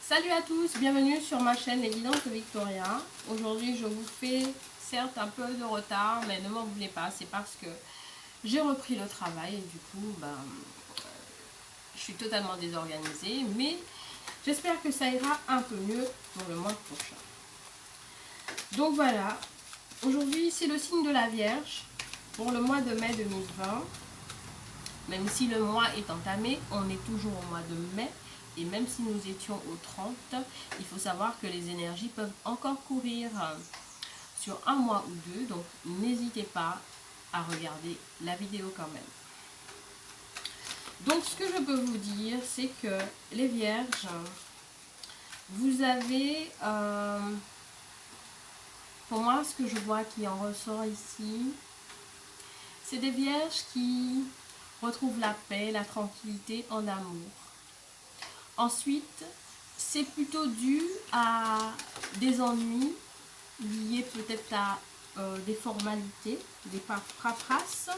Salut à tous, bienvenue sur ma chaîne Les Guidances de Victoria. Aujourd'hui je vous fais certes un peu de retard, mais ne m'en voulez pas, c'est parce que j'ai repris le travail et du coup je suis totalement désorganisée, mais j'espère que ça ira un peu mieux pour le mois prochain. Donc voilà, aujourd'hui c'est le signe de la Vierge pour le mois de mai 2020. Même si le mois est entamé, on est toujours au mois de mai. Et même si nous étions au 30, il faut savoir que les énergies peuvent encore courir sur un mois ou deux. Donc n'hésitez pas à regarder la vidéo quand même. Donc ce que je peux vous dire, c'est que les Vierges, vous avez, pour moi ce que je vois qui en ressort ici, c'est des Vierges qui retrouvent la paix, la tranquillité en amour. Ensuite, c'est plutôt dû à des ennuis liés peut-être à des formalités, des paperasses.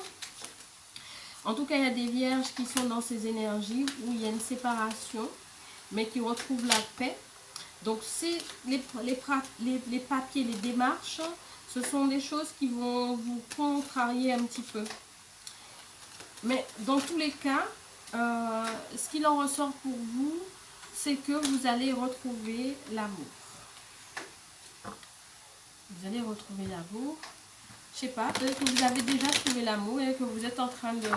En tout cas, il y a des vierges qui sont dans ces énergies où il y a une séparation, mais qui retrouvent la paix. Donc, c'est les papiers, les démarches, ce sont des choses qui vont vous contrarier un petit peu. Mais dans tous les cas, ce qu'il en ressort pour vous, c'est que vous allez retrouver l'amour. Vous allez retrouver l'amour. Je sais pas, peut-être que vous avez déjà trouvé l'amour et que vous êtes en train de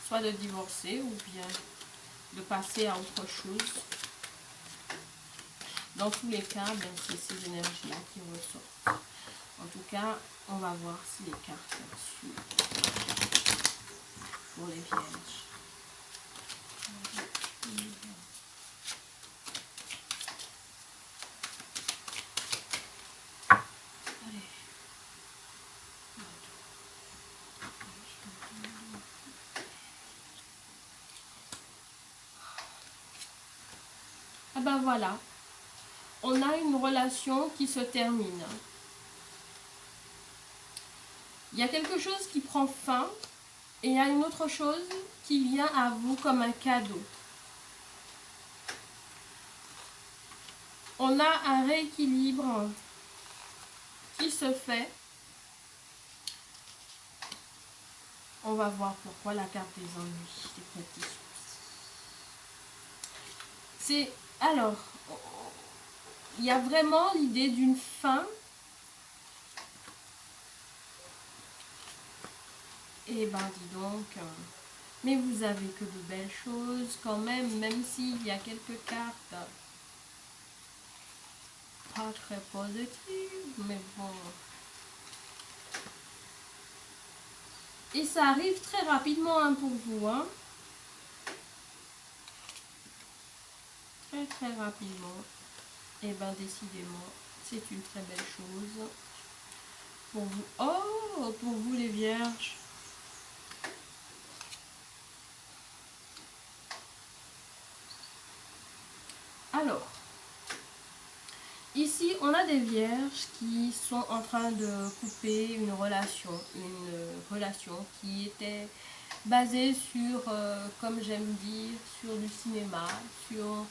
soit de divorcer ou bien de passer à autre chose. Dans tous les cas, c'est ces énergies-là qui ressortent. En tout cas, on va voir si les cartes suivent pour les vierges. Ah ben voilà, on a une relation qui se termine. Il y a quelque chose qui prend fin et il y a une autre chose qui vient à vous comme un cadeau. On a un rééquilibre qui se fait. On va voir pourquoi la carte des ennuis, des petits soucis. C'est alors, il y a vraiment l'idée d'une fin. Et ben dis donc, mais vous avez que de belles choses quand même s'il y a quelques cartes pas très positives, mais bon. Et ça arrive très rapidement pour vous, hein. Très rapidement. Et ben décidément, c'est une très belle chose pour vous. Oh, pour vous les vierges. Alors, ici, on a des vierges qui sont en train de couper une relation qui était basée sur, comme j'aime dire, sur du cinéma, sur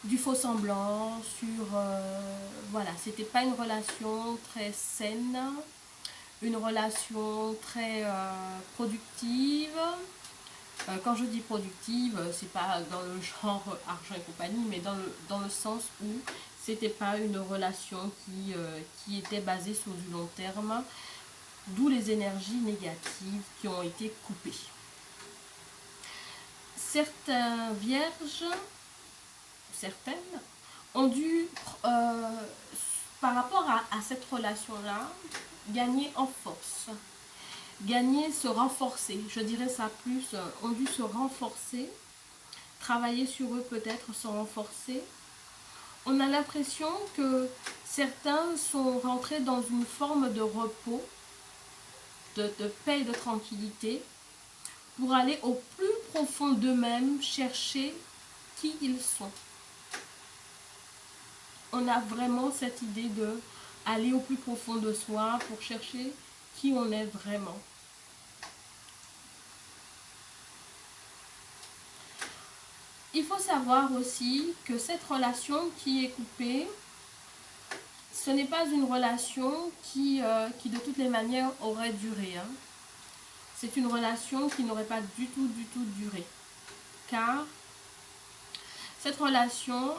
du faux semblant, sur, voilà, c'était pas une relation très saine, une relation très productive. Quand je dis productive, c'est pas dans le genre argent et compagnie, mais dans le sens où c'était pas une relation qui était basée sur du long terme, d'où les énergies négatives qui ont été coupées. Certains vierges, certaines, ont dû, par rapport à cette relation-là, gagner en force. Gagner, se renforcer, je dirais ça plus, ont dû se renforcer, travailler sur eux peut-être, se renforcer. On a l'impression que certains sont rentrés dans une forme de repos, de paix et de tranquillité, pour aller au plus profond d'eux-mêmes, chercher qui ils sont. On a vraiment cette idée de aller au plus profond de soi pour chercher qui on est vraiment. Il faut savoir aussi que cette relation qui est coupée, ce n'est pas une relation qui de toutes les manières aurait duré. Hein. C'est une relation qui n'aurait pas du tout duré. Car cette relation,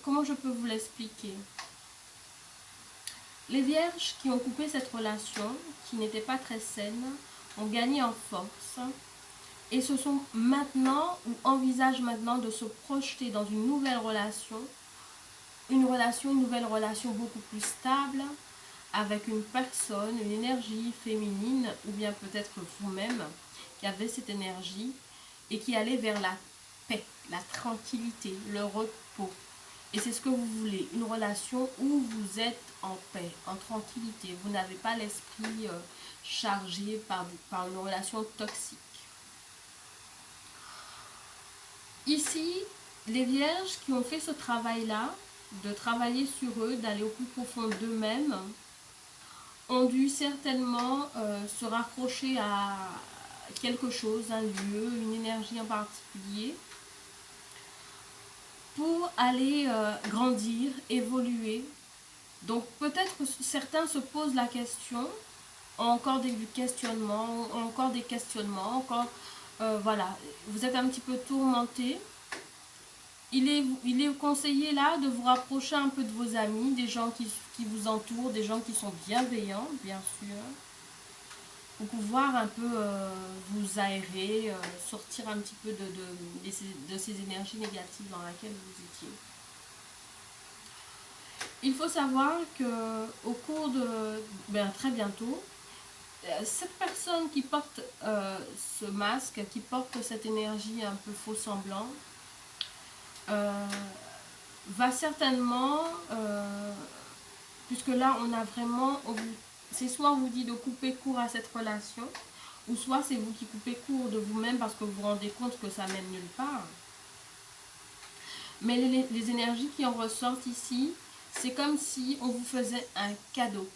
comment je peux vous l'expliquer? Les vierges qui ont coupé cette relation, qui n'était pas très saine, ont gagné en force et se sont maintenant ou envisagent maintenant de se projeter dans une nouvelle relation, une nouvelle relation beaucoup plus stable, avec une personne, une énergie féminine, ou bien peut-être vous-même, qui avait cette énergie et qui allait vers la paix, la tranquillité, le repos. Et c'est ce que vous voulez, une relation où vous êtes en paix, en tranquillité. Vous n'avez pas l'esprit chargé par une relation toxique. Ici, les vierges qui ont fait ce travail-là, de travailler sur eux, d'aller au plus profond d'eux-mêmes, ont dû certainement se raccrocher à quelque chose, un lieu, une énergie en particulier, pour aller grandir, évoluer. Donc peut-être que certains se posent la question, ont encore des questionnements, encore, voilà, vous êtes un petit peu tourmenté. Il est conseillé là de vous rapprocher un peu de vos amis, des gens qui vous entourent, des gens qui sont bienveillants, bien sûr, pour pouvoir un peu vous aérer, sortir un petit peu de ces énergies négatives dans lesquelles vous étiez. Il faut savoir que au cours de très bientôt, cette personne qui porte ce masque, qui porte cette énergie un peu faux semblant, va certainement, puisque là on a vraiment, c'est soit on vous dit de couper court à cette relation, ou soit c'est vous qui coupez court de vous-même parce que vous vous rendez compte que ça mène nulle part. Mais les énergies qui en ressortent ici, c'est comme si on vous faisait un cadeau.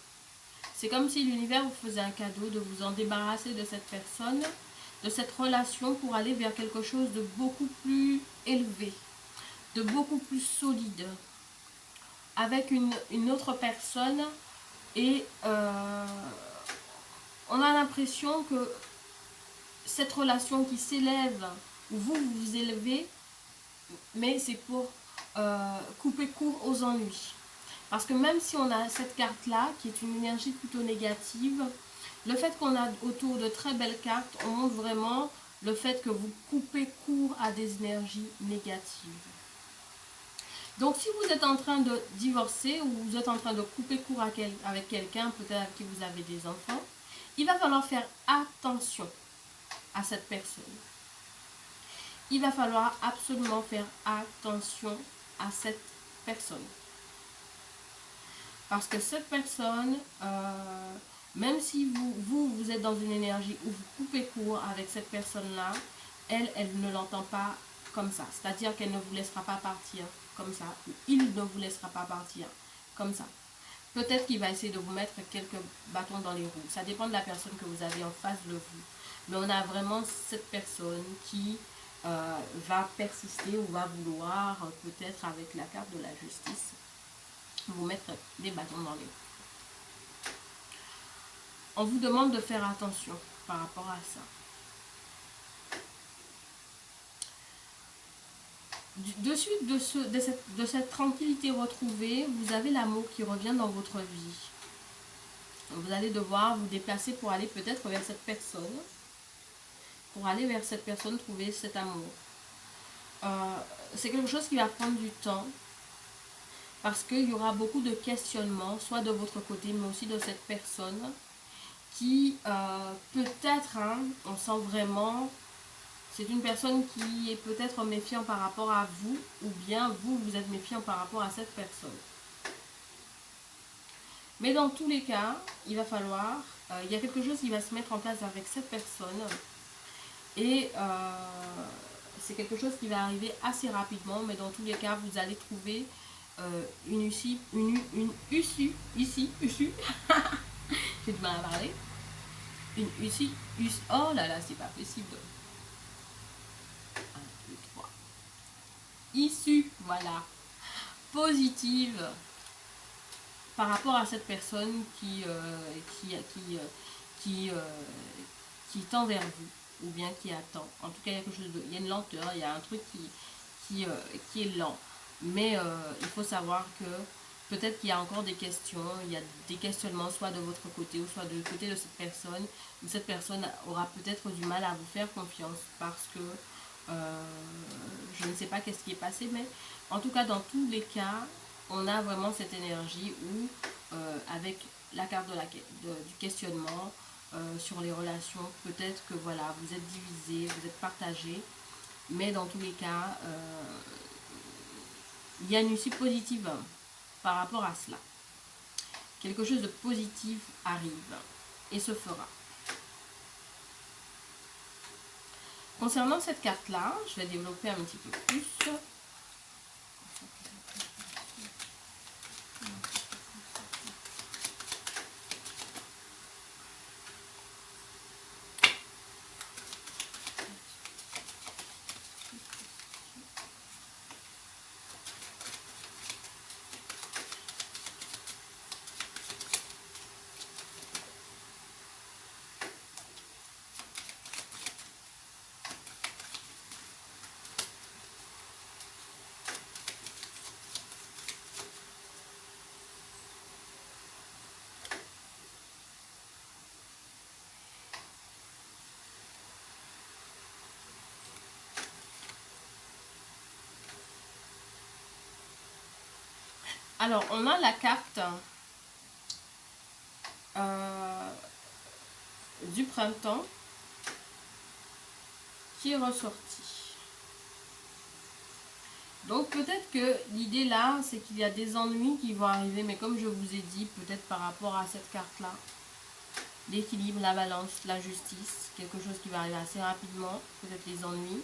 C'est comme si l'univers vous faisait un cadeau de vous en débarrasser de cette personne, de cette relation pour aller vers quelque chose de beaucoup plus élevé, de beaucoup plus solide, avec une autre personne. Et on a l'impression que cette relation qui s'élève, où vous vous élevez, mais c'est pour couper court aux ennuis. Parce que même si on a cette carte-là, qui est une énergie plutôt négative, le fait qu'on a autour de très belles cartes, on montre vraiment le fait que vous coupez court à des énergies négatives. Donc si vous êtes en train de divorcer ou vous êtes en train de couper court avec quelqu'un, peut-être avec qui vous avez des enfants, il va falloir faire attention à cette personne. Il va falloir absolument faire attention à cette personne. Parce que cette personne, même si vous êtes dans une énergie où vous coupez court avec cette personne-là, elle ne l'entend pas comme ça. C'est-à-dire qu'elle ne vous laissera pas partir comme ça. Ou il ne vous laissera pas partir comme ça. Peut-être qu'il va essayer de vous mettre quelques bâtons dans les roues. Ça dépend de la personne que vous avez en face de vous. Mais on a vraiment cette personne qui va persister ou va vouloir, peut-être avec la carte de la justice, vous mettre des bâtons dans les roues. On vous demande de faire attention par rapport à ça. De suite de cette tranquillité retrouvée, vous avez l'amour qui revient dans votre vie. Vous allez devoir vous déplacer pour aller peut-être vers cette personne. Pour aller vers cette personne, trouver cet amour. C'est quelque chose qui va prendre du temps. Parce qu'il y aura beaucoup de questionnements, soit de votre côté, mais aussi de cette personne. Qui peut-être, hein, on sent vraiment... C'est une personne qui est peut-être méfiant par rapport à vous, ou bien vous êtes méfiant par rapport à cette personne. Mais dans tous les cas, il va falloir, il y a quelque chose qui va se mettre en place avec cette personne. Et c'est quelque chose qui va arriver assez rapidement, mais dans tous les cas, vous allez trouver une issue, j'ai du mal à parler. Une issue, oh là là, c'est pas possible. 1, 2, 3. issue, voilà, positive par rapport à cette personne qui, tend vers vous, ou bien qui attend. En tout cas, il y a quelque chose il y a une lenteur, il y a un truc qui est lent. Mais il faut savoir que peut-être qu'il y a encore des questions, il y a des questionnements soit de votre côté ou soit du côté de cette personne, où cette personne aura peut-être du mal à vous faire confiance parce que je ne sais pas qu'est-ce qui est passé, mais en tout cas, dans tous les cas, on a vraiment cette énergie où, avec la carte du questionnement sur les relations, peut-être que voilà, vous êtes divisés, vous êtes partagés, mais dans tous les cas, il y a une issue positive par rapport à cela. Quelque chose de positif arrive et se fera. Concernant cette carte-là, je vais développer un petit peu plus. Alors, on a la carte du printemps qui est ressortie. Donc, peut-être que l'idée là, c'est qu'il y a des ennuis qui vont arriver, mais comme je vous ai dit, peut-être par rapport à cette carte-là, l'équilibre, la balance, la justice, quelque chose qui va arriver assez rapidement, peut-être les ennuis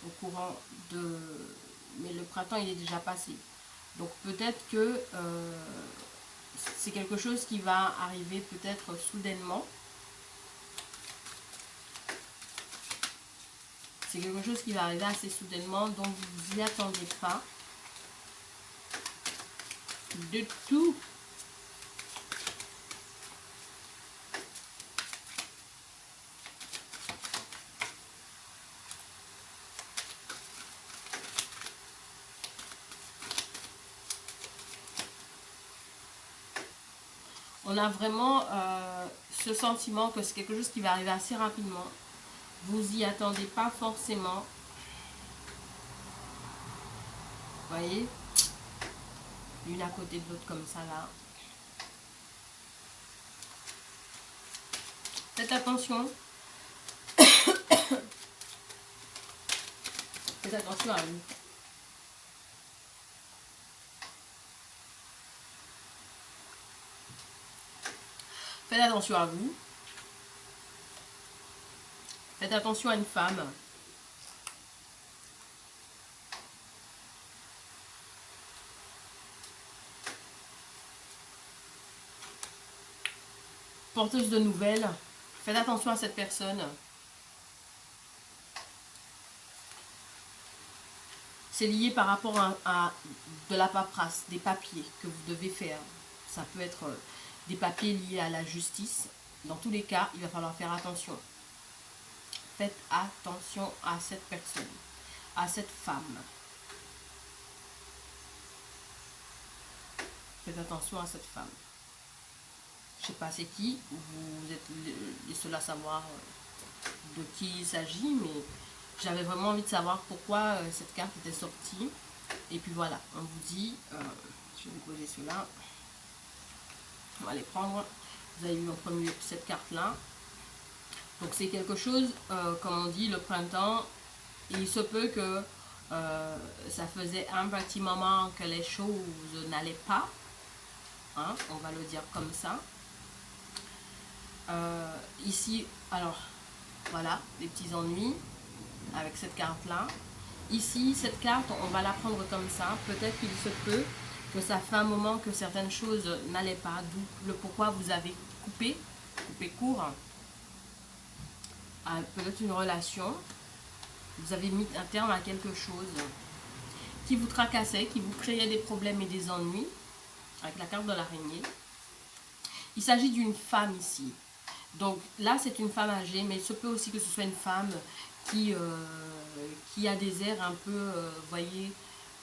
au courant de... Mais le printemps, il est déjà passé. Donc peut-être que c'est quelque chose qui va arriver peut-être soudainement. C'est quelque chose qui va arriver assez soudainement, donc vous n'y attendez pas de tout. On a vraiment ce sentiment que c'est quelque chose qui va arriver assez rapidement. Vous y attendez pas forcément. Vous voyez, l'une à côté de l'autre comme ça là. Faites attention. Faites attention à vous. Faites attention à vous. Faites attention à une femme. Porteuse de nouvelles. Faites attention à cette personne. C'est lié par rapport à de la paperasse, des papiers que vous devez faire. Ça peut être des papiers liés à la justice. Dans tous les cas, il va falloir faire attention. Faites attention à cette personne, à cette femme. Faites attention à cette femme. Je ne sais pas c'est qui, vous êtes les seuls à savoir de qui il s'agit, mais j'avais vraiment envie de savoir pourquoi cette carte était sortie. Et puis voilà, on vous dit, je vais vous poser cela. On va les prendre. Vous avez vu en premier cette carte-là. Donc c'est quelque chose, comme on dit, le printemps, il se peut que ça faisait un petit moment que les choses n'allaient pas. Hein, on va le dire comme ça. Ici, alors, voilà, des petits ennuis avec cette carte-là. Ici, cette carte, on va la prendre comme ça. Peut-être qu'il se peut que ça fait un moment que certaines choses n'allaient pas, d'où le pourquoi vous avez coupé court. Peut-être une relation. Vous avez mis un terme à quelque chose. qui vous tracassait, qui vous créait des problèmes et des ennuis, avec la carte de l'araignée. Il s'agit d'une femme ici. Donc là, c'est une femme âgée, mais il se peut aussi que ce soit une femme qui a des airs un peu, voyez,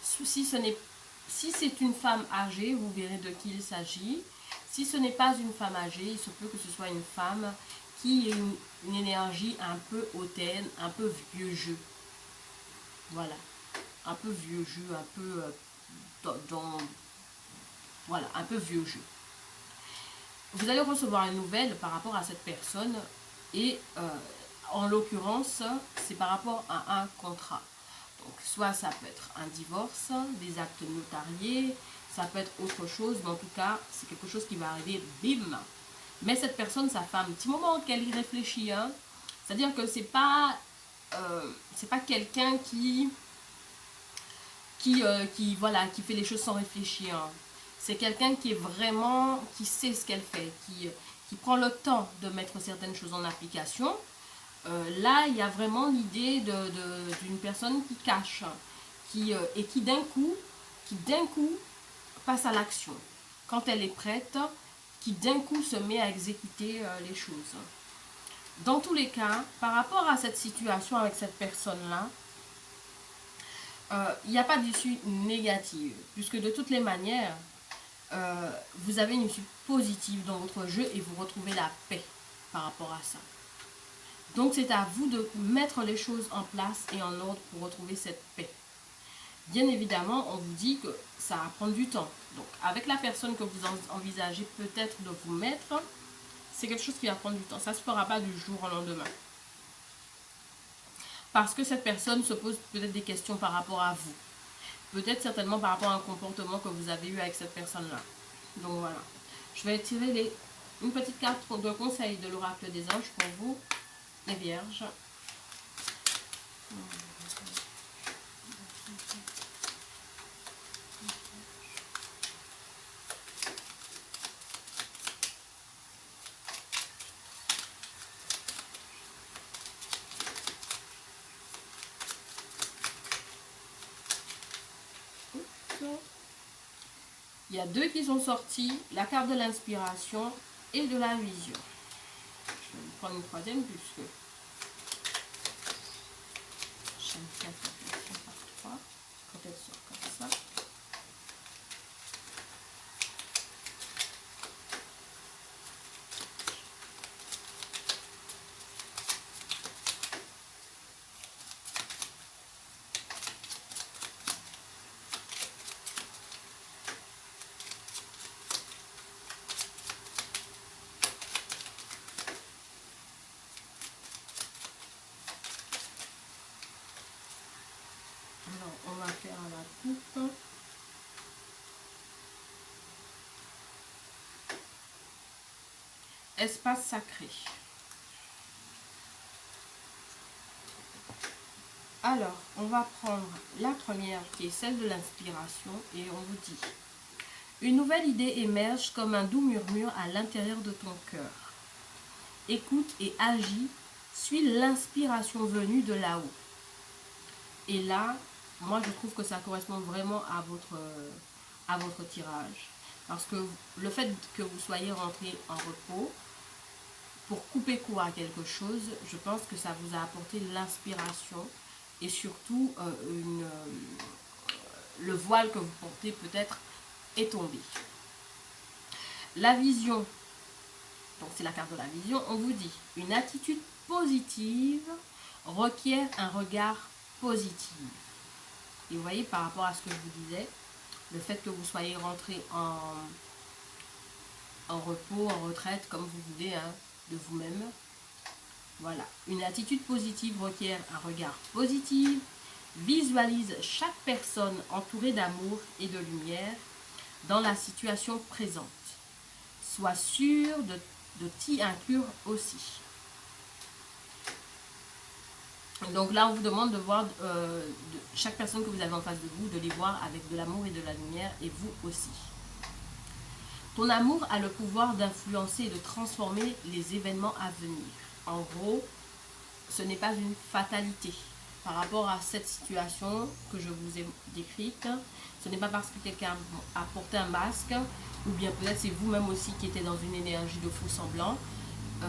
si c'est une femme âgée, vous verrez de qui il s'agit. Si ce n'est pas une femme âgée, il se peut que ce soit une femme qui ait une énergie un peu hautaine, un peu vieux jeu. Voilà, un peu vieux jeu, un peu voilà, un peu vieux jeu. Vous allez recevoir une nouvelle par rapport à cette personne et en l'occurrence, c'est par rapport à un contrat. Donc, soit ça peut être un divorce, des actes notariés, ça peut être autre chose, mais en tout cas, c'est quelque chose qui va arriver, bim. Mais cette personne, sa femme, un petit moment qu'elle y réfléchit, hein, c'est-à-dire que c'est pas quelqu'un qui voilà, qui fait les choses sans réfléchir. Hein. C'est quelqu'un qui est vraiment, qui sait ce qu'elle fait, qui prend le temps de mettre certaines choses en application. Là, il y a vraiment l'idée d'une personne qui cache et qui d'un coup passe à l'action. Quand elle est prête, qui d'un coup se met à exécuter les choses. Dans tous les cas, par rapport à cette situation avec cette personne-là, il n'y a pas d'issue négative, puisque de toutes les manières, vous avez une issue positive dans votre jeu et vous retrouvez la paix par rapport à ça. Donc c'est à vous de mettre les choses en place et en ordre pour retrouver cette paix. Bien évidemment, on vous dit que ça va prendre du temps. Donc avec la personne que vous envisagez peut-être de vous mettre, c'est quelque chose qui va prendre du temps. Ça ne se fera pas du jour au lendemain. Parce que cette personne se pose peut-être des questions par rapport à vous. Peut-être certainement par rapport à un comportement que vous avez eu avec cette personne-là. Donc voilà. Je vais tirer une petite carte de conseil de l'oracle des anges pour vous, les vierges. Il y a deux qui sont sortis, la carte de l'inspiration et de la vision. Je vais prendre une troisième puisque j'aime bien faire par trois quand elle sort comme ça. Alors, on va faire la coupe. Espace sacré. Alors, on va prendre la première qui est celle de l'inspiration et on vous dit: une nouvelle idée émerge comme un doux murmure à l'intérieur de ton cœur. Écoute et agis, suis l'inspiration venue de là-haut. Et là, moi je trouve que ça correspond vraiment à votre tirage. Parce que le fait que vous soyez rentré en repos, pour couper court à quelque chose, je pense que ça vous a apporté l'inspiration et surtout le voile que vous portez peut-être est tombé. La vision, donc c'est la carte de la vision, on vous dit: une attitude positive requiert un regard positif. Et vous voyez, par rapport à ce que je vous disais, le fait que vous soyez rentré en repos, en retraite, comme vous voulez, hein, de vous-même. Voilà, une attitude positive requiert un regard positif. Visualise chaque personne entourée d'amour et de lumière dans la situation présente. Sois sûr de t'y inclure aussi. Donc là, on vous demande de voir chaque personne que vous avez en face de vous, de les voir avec de l'amour et de la lumière, et vous aussi. Ton amour a le pouvoir d'influencer et de transformer les événements à venir. En gros, ce n'est pas une fatalité. par rapport à cette situation que je vous ai décrite. Ce n'est pas parce que quelqu'un a porté un masque, ou bien peut-être c'est vous-même aussi qui êtes dans une énergie de faux semblant.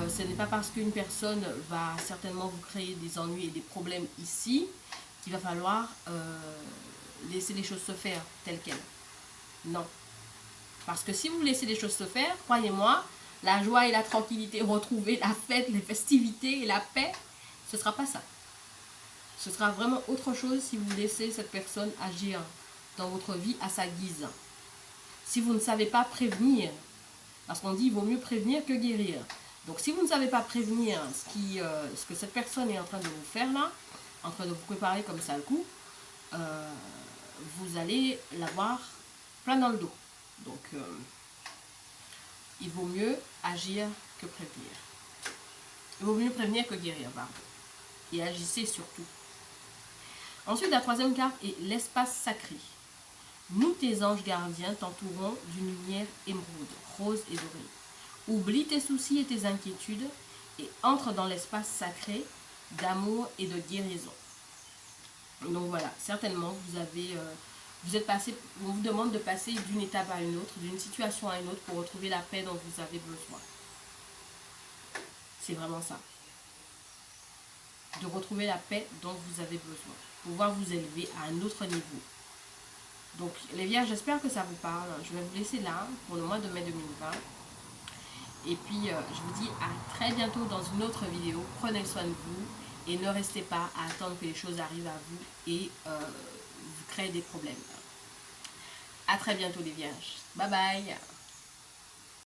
Ce n'est pas parce qu'une personne va certainement vous créer des ennuis et des problèmes ici qu'il va falloir laisser les choses se faire telles quelles. Non. Parce que si vous laissez les choses se faire, croyez-moi, la joie et la tranquillité retrouvée, la fête, les festivités et la paix, ce ne sera pas ça. Ce sera vraiment autre chose si vous laissez cette personne agir dans votre vie à sa guise. Si vous ne savez pas prévenir, parce qu'on dit qu'il vaut mieux prévenir que guérir. Donc si vous ne savez pas prévenir ce que cette personne est en train de vous faire là, en train de vous préparer comme ça le coup, vous allez l'avoir plein dans le dos. Donc il vaut mieux agir que prévenir. Il vaut mieux prévenir que guérir, pardon. Et agissez surtout. Ensuite, la troisième carte est l'espace sacré. Nous, tes anges gardiens, t'entourons d'une lumière émeraude, rose et dorée. Oublie tes soucis et tes inquiétudes et entre dans l'espace sacré d'amour et de guérison. Donc voilà, certainement, on vous demande de passer d'une étape à une autre, d'une situation à une autre pour retrouver la paix dont vous avez besoin. C'est vraiment ça. De retrouver la paix dont vous avez besoin. Pouvoir vous élever à un autre niveau. Donc les vierges, j'espère que ça vous parle. Je vais vous laisser là pour le mois de mai 2020. Et puis je vous dis à très bientôt dans une autre vidéo. Prenez soin de vous et ne restez pas à attendre que les choses arrivent à vous et vous créez des problèmes. À très bientôt les vierges. Bye bye.